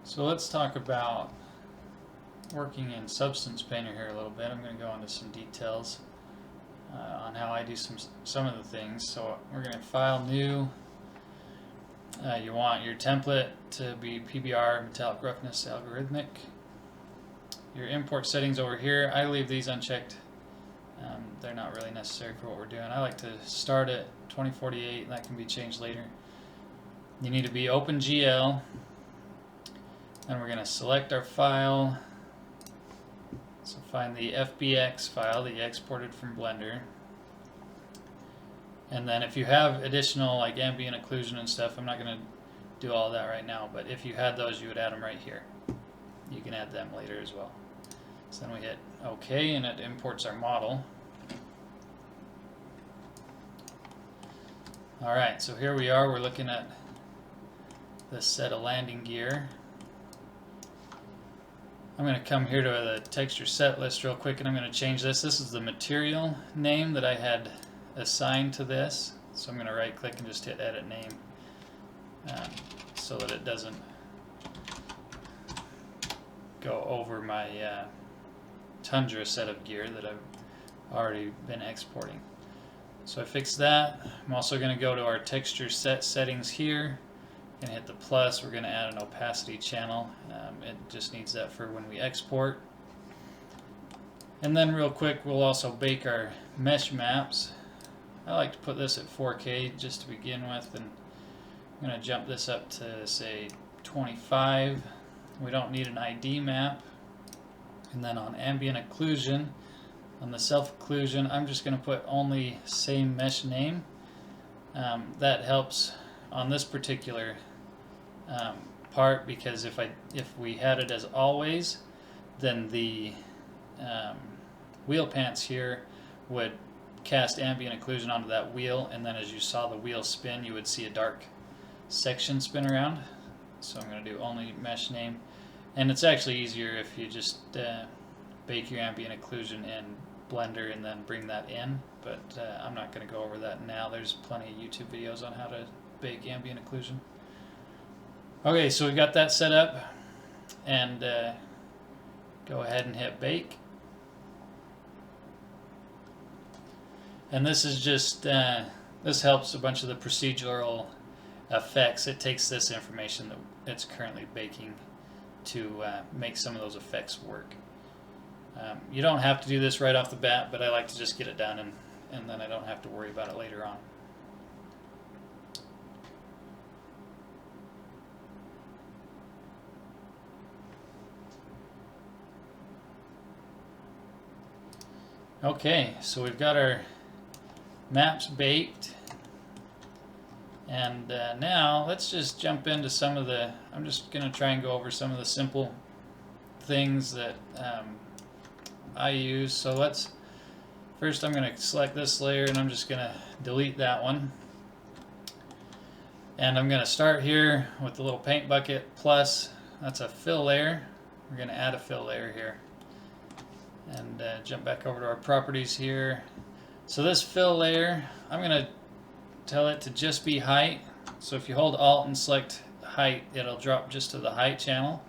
So let's talk about working in Substance Painter here a little bit. I'm going to go into some details on how I do some of the things. So we're going to file new. You want your template to be PBR, metallic roughness, algorithmic. Your import settings over here, I leave these unchecked. They're not really necessary for what we're doing. I like to start at 2048, and that can be changed later. You need to be OpenGL. And we're going to select our file. So find the FBX file that you exported from Blender. And then if you have additional like ambient occlusion and stuff, I'm not going to do all that right now, but if you had those, you would add them right here. You can add them later as well. So then we hit OK, and it imports our model. Alright, so here we are. We're looking at this set of landing gear. I'm going to come here to the texture set list real quick, and I'm going to change this. This is the material name that I had assigned to this. So I'm going to right click and just hit edit name so that it doesn't go over my Tundra set of gear that I've already been exporting. So I fixed that. I'm also going to go to our texture set settings here and hit the plus. We're going to add an opacity channel. It just needs that for when we export. And then real quick, we'll also bake our mesh maps. I like to put this at 4K just to begin with, and I'm going to jump this up to say 25. We don't need an ID map. And then on ambient occlusion, on the self occlusion, I'm just going to put only same mesh name. That helps on this particular part, because if we had it as always, then the wheel pants here would cast ambient occlusion onto that wheel, and then as you saw the wheel spin, you would see a dark section spin around. So I'm going to do only mesh name, and it's actually easier if you just bake your ambient occlusion in Blender and then bring that in, but I'm not going to go over that now. There's plenty of YouTube videos on how to bake ambient occlusion. Okay, so we've got that set up, and go ahead and hit bake. And this is just, this helps a bunch of the procedural effects. It takes this information that it's currently baking to make some of those effects work. You don't have to do this right off the bat, but I like to just get it done, and then I don't have to worry about it later on. Okay, so we've got our maps baked, and now let's just jump into some of the, I'm just going to try and go over some of the simple things that I use. So first I'm going to select this layer, and I'm just going to delete that one. And I'm going to start here with the little paint bucket plus, that's a fill layer. We're going to add a fill layer here. And jump back over to our properties here. So this fill layer, I'm going to tell it to just be height. So if you hold Alt and select height, it'll drop just to the height channel.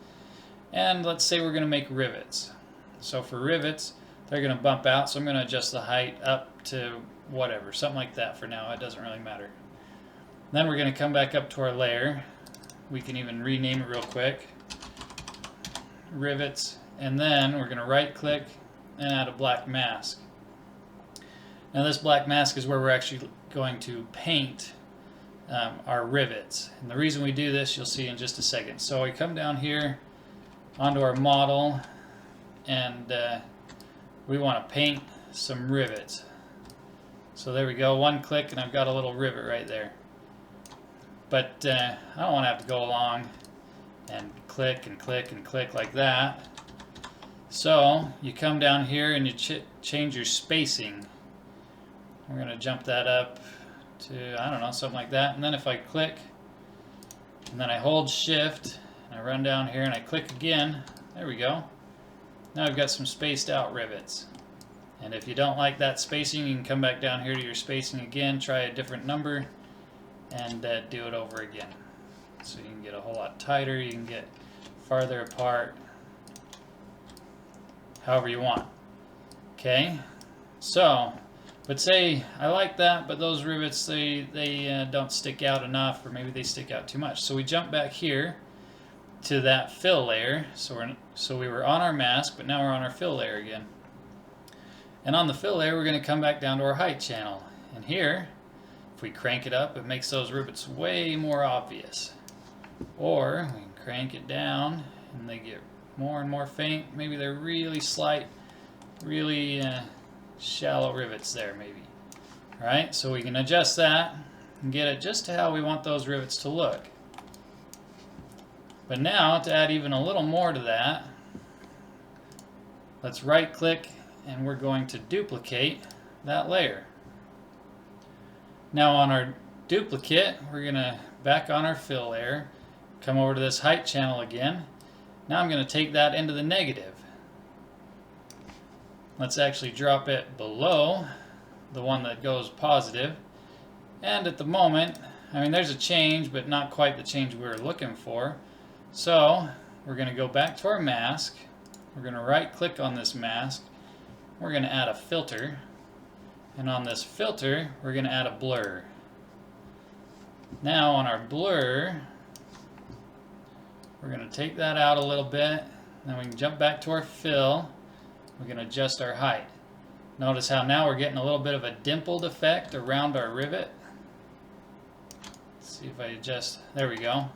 And let's say we're going to make rivets. So for rivets, they're going to bump out, so I'm going to adjust the height up to whatever, something like that for now. It doesn't really matter. Then we're going to come back up to our layer. We can even rename it real quick. Rivets. And then we're going to right click and add a black mask. Now this black mask is where we're actually going to paint our rivets. And the reason we do this, you'll see in just a second. So we come down here onto our model, and we want to paint some rivets. So there we go, one click, and I've got a little rivet right there. But I don't want to have to go along and click and click and click like that. So you come down here and you change your spacing. We're going to jump that up to, I don't know, something like that. And then if I click, and then I hold shift, and I run down here and I click again, there we go. Now I've got some spaced out rivets. And if you don't like that spacing, you can come back down here to your spacing again, try a different number, and do it over again. So you can get a whole lot tighter, you can get farther apart, however you want. Okay, so, but say I like that, but those rivets, they don't stick out enough, or maybe they stick out too much. So we jump back here to that fill layer. So we were on our mask, but now we're on our fill layer again. And on the fill layer, we're going to come back down to our height channel. And here, if we crank it up, it makes those rivets way more obvious. Or we can crank it down, and they get more and more faint. Maybe they're really slight, really shallow rivets there, maybe. All right, so we can adjust that and get it just to how we want those rivets to look. But now, to add even a little more to that, let's right click and we're going to duplicate that layer. Now on our duplicate, we're going to back on our fill layer, come over to this height channel again. Now I'm going to take that into the negative. Let's actually drop it below the one that goes positive. And at the moment, I mean, there's a change, but not quite the change we were looking for. So we're going to go back to our mask. We're going to right click on this mask. We're going to add a filter. And on this filter, we're going to add a blur. Now on our blur, we're going to take that out a little bit. Then we can jump back to our fill. We're going to adjust our height. Notice how now we're getting a little bit of a dimpled effect around our rivet. Let's see if I adjust. There we go.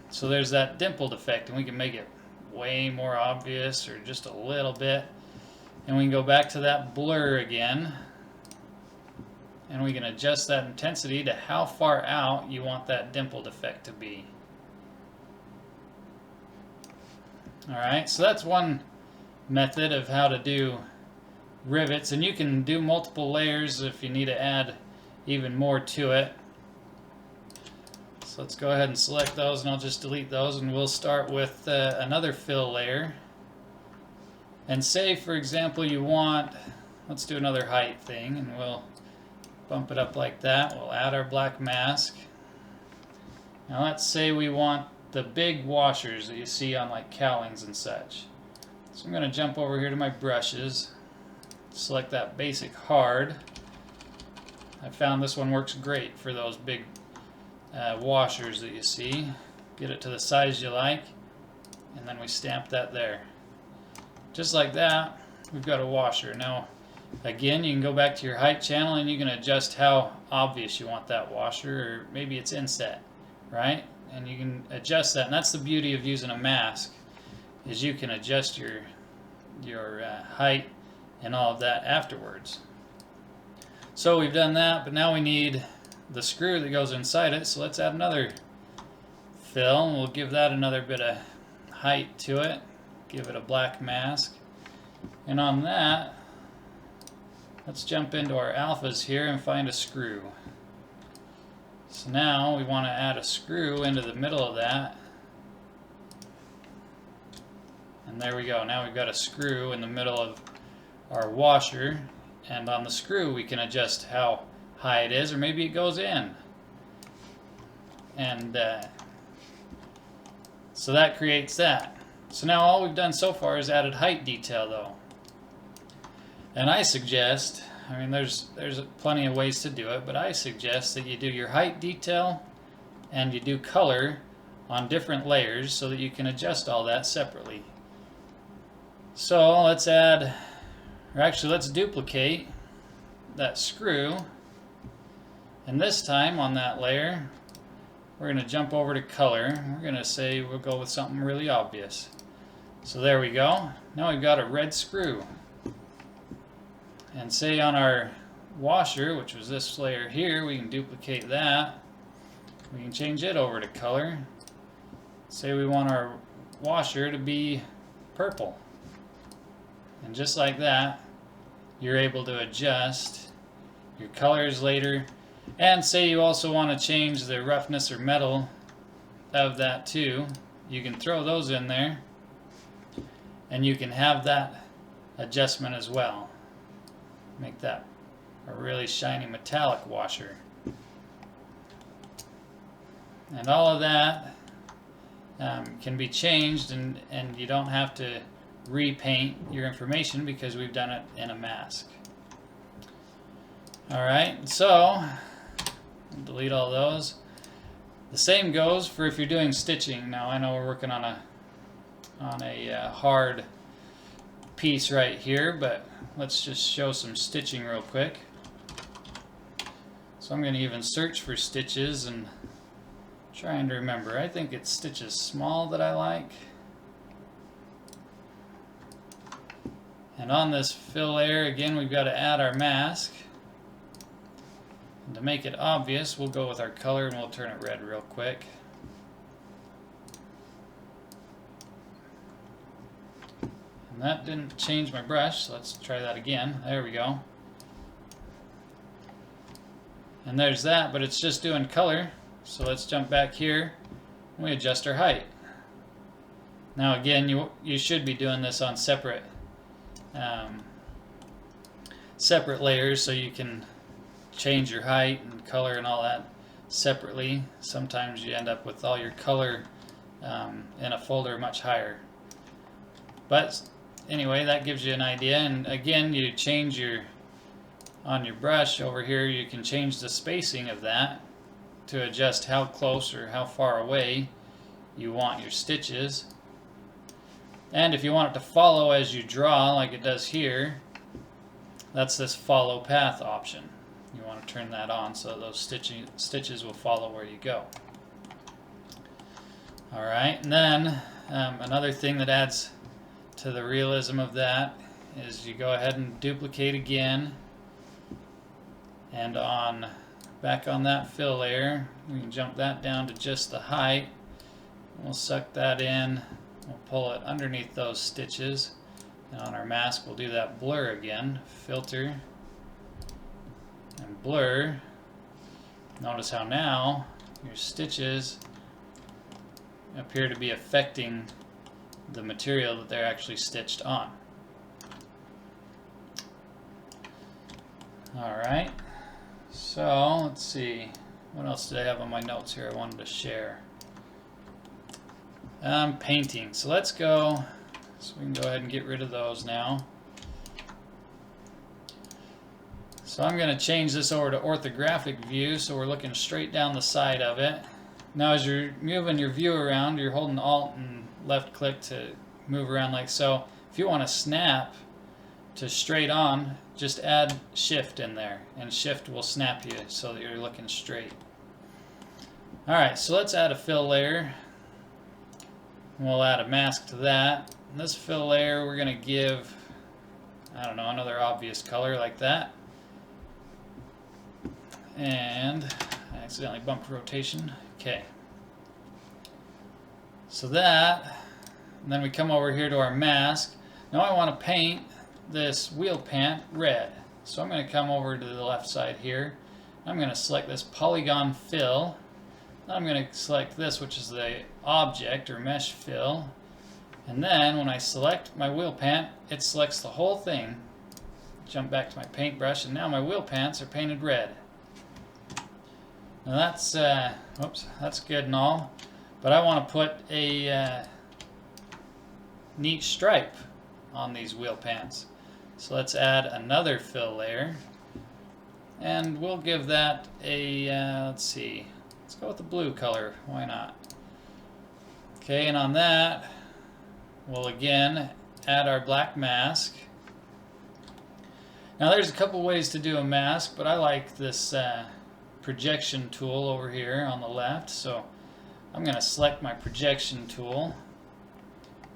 So there's that dimpled effect, and we can make it way more obvious, or just a little bit. And we can go back to that blur again, and we can adjust that intensity to how far out you want that dimpled effect to be. Alright, so that's one method of how to do rivets, and you can do multiple layers if you need to add even more to it. So let's go ahead and select those, and I'll just delete those, and we'll start with another fill layer. And say, for example, you want, let's do another height thing, and we'll bump it up like that. We'll add our black mask. Now let's say we want the big washers that you see on like cowlings and such. So I'm going to jump over here to my brushes, select that basic hard. I found this one works great for those big washers that you see. Get it to the size you like, and then we stamp that there. Just like that, we've got a washer. Now, again, you can go back to your height channel and you can adjust how obvious you want that washer, or maybe it's inset, right? And you can adjust that, and that's the beauty of using a mask, is you can adjust your height and all of that afterwards. So we've done that, but now we need the screw that goes inside it, so let's add another fill, and we'll give that another bit of height to it. Give it a black mask. And on that, let's jump into our alphas here and find a screw. So now we want to add a screw into the middle of that. And there we go. Now we've got a screw in the middle of our washer. And on the screw we can adjust how high it is, or maybe it goes in. And so that creates that. So now all we've done so far is added height detail though. And I suggest, I mean there's plenty of ways to do it, but I suggest that you do your height detail and you do color on different layers so that you can adjust all that separately. So let's add, or actually let's duplicate that screw, and this time on that layer we're going to jump over to color. We're going to say we'll go with something really obvious. So there we go. Now we've got a red screw. And say on our washer, which was this layer here, we can duplicate that. We can change it over to color. Say we want our washer to be purple. And just like that, you're able to adjust your colors later. And say you also want to change the roughness or metal of that too. You can throw those in there, and you can have that adjustment as well. Make that a really shiny metallic washer. And all of that can be changed, and you don't have to repaint your information because we've done it in a mask. Alright, so delete all those. The same goes for if you're doing stitching. Now I know we're working on a hard piece right here, but let's just show some stitching real quick. So I'm going to even search for stitches and trying to remember. I think it's stitches small that I like. And on this fill layer, again, we've got to add our mask. And to make it obvious, we'll go with our color and we'll turn it red real quick. And that didn't change my brush, so let's try that again. There we go. And there's that, but it's just doing color. So let's jump back here and we adjust our height. Now again, you should be doing this on separate layers so you can change your height and color and all that separately. Sometimes you end up with all your color in a folder much higher. But anyway, that gives you an idea. And again, you change on your brush over here, you can change the spacing of that to adjust how close or how far away you want your stitches. And if you want it to follow as you draw, like it does here, that's this follow path option. You want to turn that on so those stitches will follow where you go. Alright, and then another thing that adds to the realism of that is you go ahead and duplicate again, and back on that fill layer, we can jump that down to just the height. We'll suck that in. We'll pull it underneath those stitches. And on our mask, we'll do that blur again. Filter and blur. Notice how now your stitches appear to be affecting the material that they're actually stitched on. Alright. So, let's see. What else did I have on my notes here I wanted to share? Painting. So let's go. So we can go ahead and get rid of those now. So I'm going to change this over to orthographic view, so we're looking straight down the side of it. Now as you're moving your view around, you're holding Alt and left click to move around like so. If you want to snap to straight on, just add Shift in there, and Shift will snap you so that you're looking straight. Alright, so let's add a fill layer. We'll add a mask to that. And this fill layer we're going to give, I don't know, another obvious color like that. And I accidentally bumped rotation. Okay. So that, and then we come over here to our mask. Now I want to paint this wheel pant red. So I'm going to come over to the left side here. I'm going to select this polygon fill. I'm going to select this, which is the object or mesh fill. And then when I select my wheel pant, it selects the whole thing. Jump back to my paintbrush, and now my wheel pants are painted red. Now that's, that's good and all, but I want to put a neat stripe on these wheel pants. So let's add another fill layer, and we'll give that a, let's see, let's go with the blue color, why not? Okay, and on that, we'll again add our black mask. Now there's a couple ways to do a mask, but I like this projection tool over here on the left, so I'm going to select my projection tool,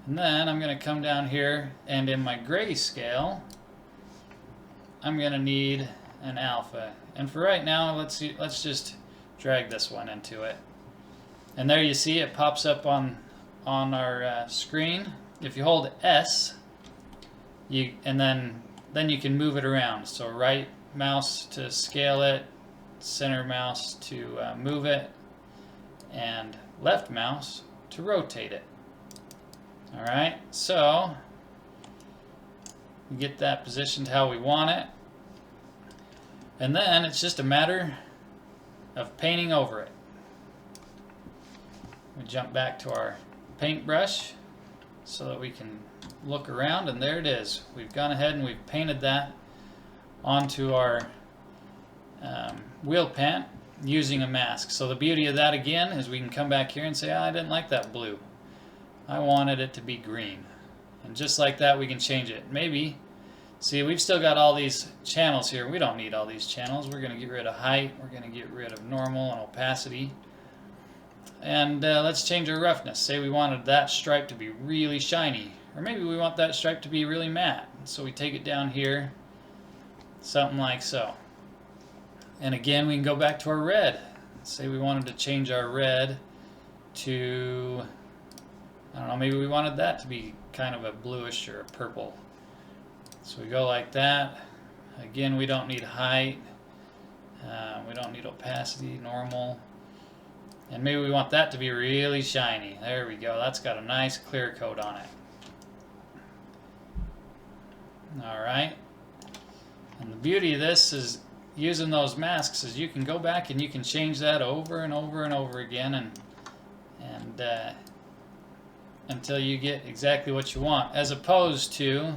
and then I'm going to come down here, and in my grayscale I'm going to need an alpha, and for right now let's just drag this one into it, and there you see it pops up on our screen. If you hold S, and then you can move it around, so right mouse to scale it, center mouse to move it, and left mouse to rotate it. Alright, so we get that positioned how we want it, and then it's just a matter of painting over it. We jump back to our paintbrush so that we can look around, and there it is. We've gone ahead and we've painted that onto our wheel pant using a mask. So the beauty of that again is we can come back here and say, I didn't like that blue. I wanted it to be green. And just like that we can change it. Maybe, see, we've still got all these channels here. We don't need all these channels. We're going to get rid of height. We're going to get rid of normal and opacity. And let's change our roughness. Say we wanted that stripe to be really shiny. Or maybe we want that stripe to be really matte. So we take it down here, something like so. And again, we can go back to our red. Say we wanted to change our red to, I don't know, maybe we wanted that to be kind of a bluish or a purple. So we go like that. Again, we don't need height. We don't need opacity, normal. And maybe we want that to be really shiny. There we go. That's got a nice clear coat on it. Alright. And the beauty of this is using those masks is you can go back and you can change that over and over and over again and until you get exactly what you want. As opposed to,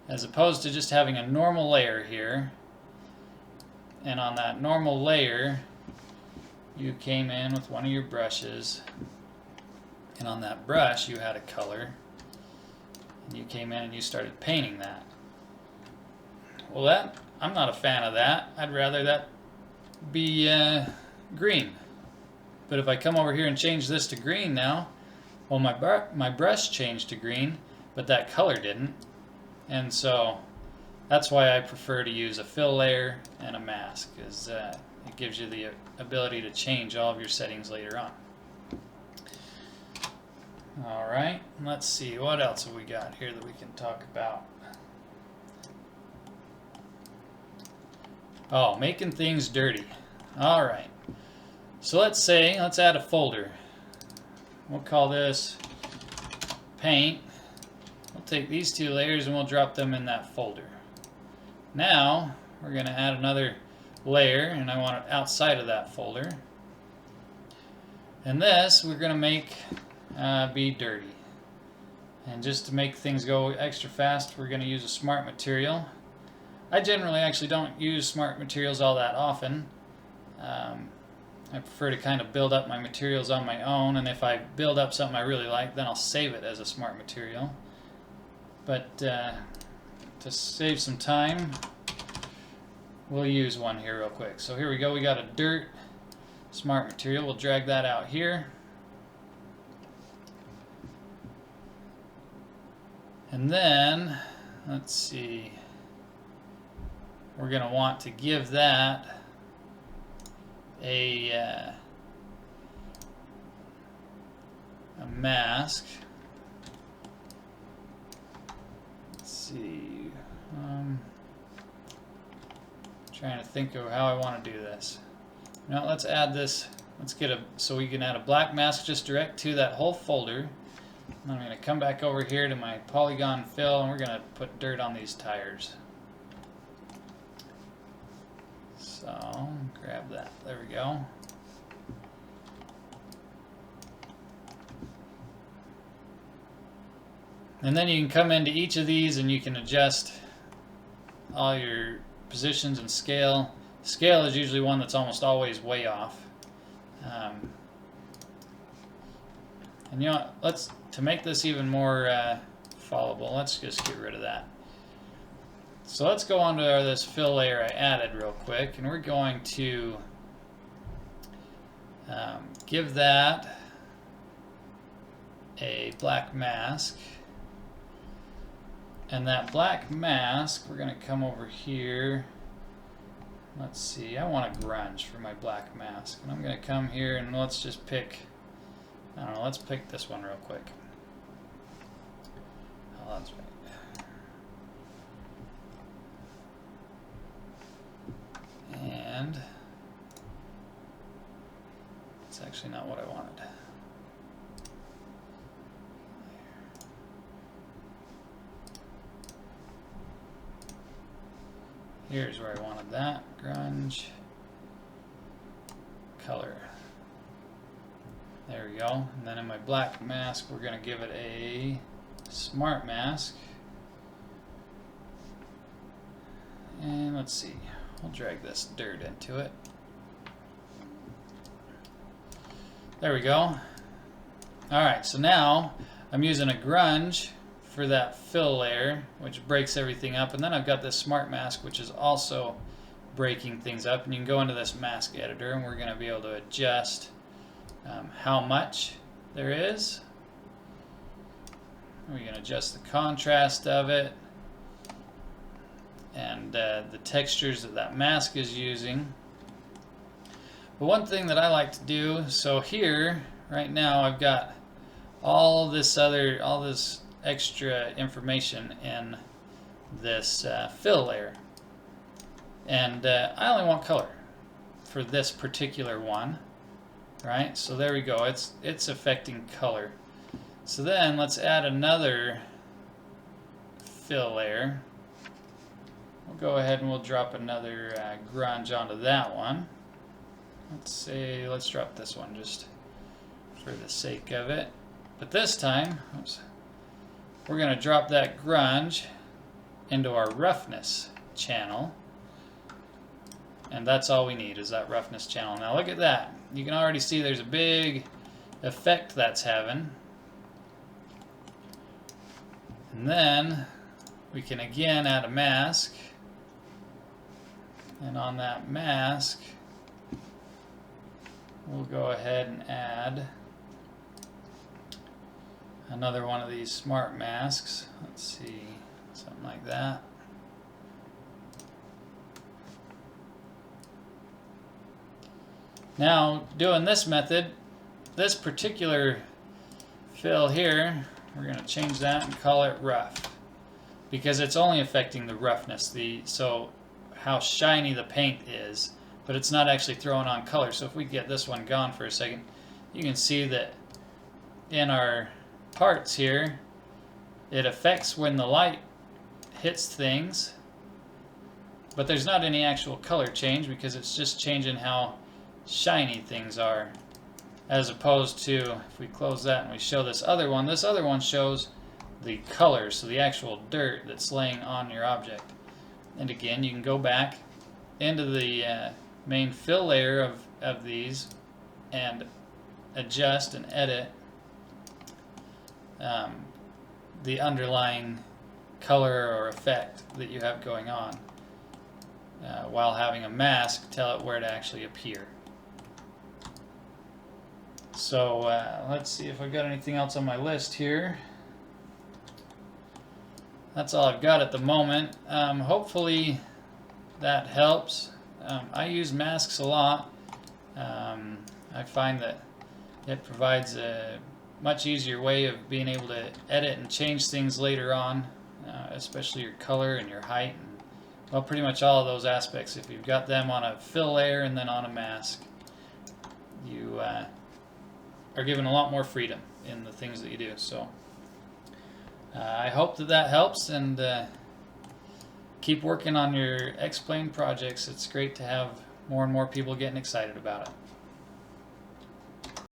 as opposed to just having a normal layer here, and on that normal layer you came in with one of your brushes, and on that brush you had a color, and you came in and you started painting that. Well, I'm not a fan of that. I'd rather that be green. But if I come over here and change this to green now, well, my brush changed to green, but that color didn't. And so that's why I prefer to use a fill layer and a mask, is it gives you the ability to change all of your settings later on. Alright, let's see, what else have we got here that we can talk about? Oh, making things dirty. Alright, so let's add a folder. We'll call this paint. We'll take these two layers and we'll drop them in that folder. Now we're going to add another layer, and I want it outside of that folder. And this we're going to make be dirty. And just to make things go extra fast, we're going to use a smart material. I generally actually don't use smart materials all that often. I prefer to kind of build up my materials on my own, and if I build up something I really like, then I'll save it as a smart material. But to save some time, we'll use one here real quick. So here we go, we got a dirt smart material. We'll drag that out here. And then, let's see, we're going to want to give that a mask. Let's see, trying to think of how I want to do this. Now let's add this, so we can add a black mask just direct to that whole folder. And I'm going to come back over here to my polygon fill, and we're going to put dirt on these tires. So, grab that. There we go. And then you can come into each of these and you can adjust all your positions and scale. Scale is usually one that's almost always way off. And you know what, to make this even more followable, let's just get rid of that. So let's go on to this fill layer I added real quick, and we're going to give that a black mask. And that black mask, we're going to come over here. Let's see, I want a grunge for my black mask. And I'm going to come here and let's just pick, I don't know, let's pick this one real quick. Oh, that's right. And it's actually not what I wanted. Here's where I wanted that. Grunge. Color. There we go. And then in my black mask, we're going to give it a smart mask. And let's see, we'll drag this dirt into it. There we go. Alright, so now I'm using a grunge for that fill layer, which breaks everything up. And then I've got this smart mask, which is also breaking things up. And you can go into this mask editor, and we're going to be able to adjust how much there is. We can adjust the contrast of it and the textures that mask is using. But one thing that I like to do, so here right now I've got all this extra information in this fill layer, and I only want color for this particular one, right? So there we go, it's affecting color. So then let's add another fill layer. We'll go ahead and we'll drop another grunge onto that one. Let's drop this one just for the sake of it. But this time, we're going to drop that grunge into our roughness channel. And that's all we need, is that roughness channel. Now look at that. You can already see there's a big effect that's having. And then we can again add a mask. And on that mask, we'll go ahead and add another one of these smart masks. Let's see, something like that. Now, doing this method, this particular fill here, we're going to change that and call it rough, because it's only affecting the roughness, so how shiny the paint is, but it's not actually throwing on color. So if we get this one gone for a second, you can see that in our parts here, it affects when the light hits things, but there's not any actual color change because it's just changing how shiny things are, as opposed to if we close that and we show this other one shows the color, so the actual dirt that's laying on your object. And again, you can go back into the main fill layer of these and adjust and edit the underlying color or effect that you have going on while having a mask tell it where to actually appear. So let's see if I've got anything else on my list here. That's all I've got at the moment. Hopefully that helps. I use masks a lot. I find that it provides a much easier way of being able to edit and change things later on, especially your color and your height, and well, pretty much all of those aspects. If you've got them on a fill layer and then on a mask, you are given a lot more freedom in the things that you do. So I hope that helps, and keep working on your Xplane projects. It's great to have more and more people getting excited about it.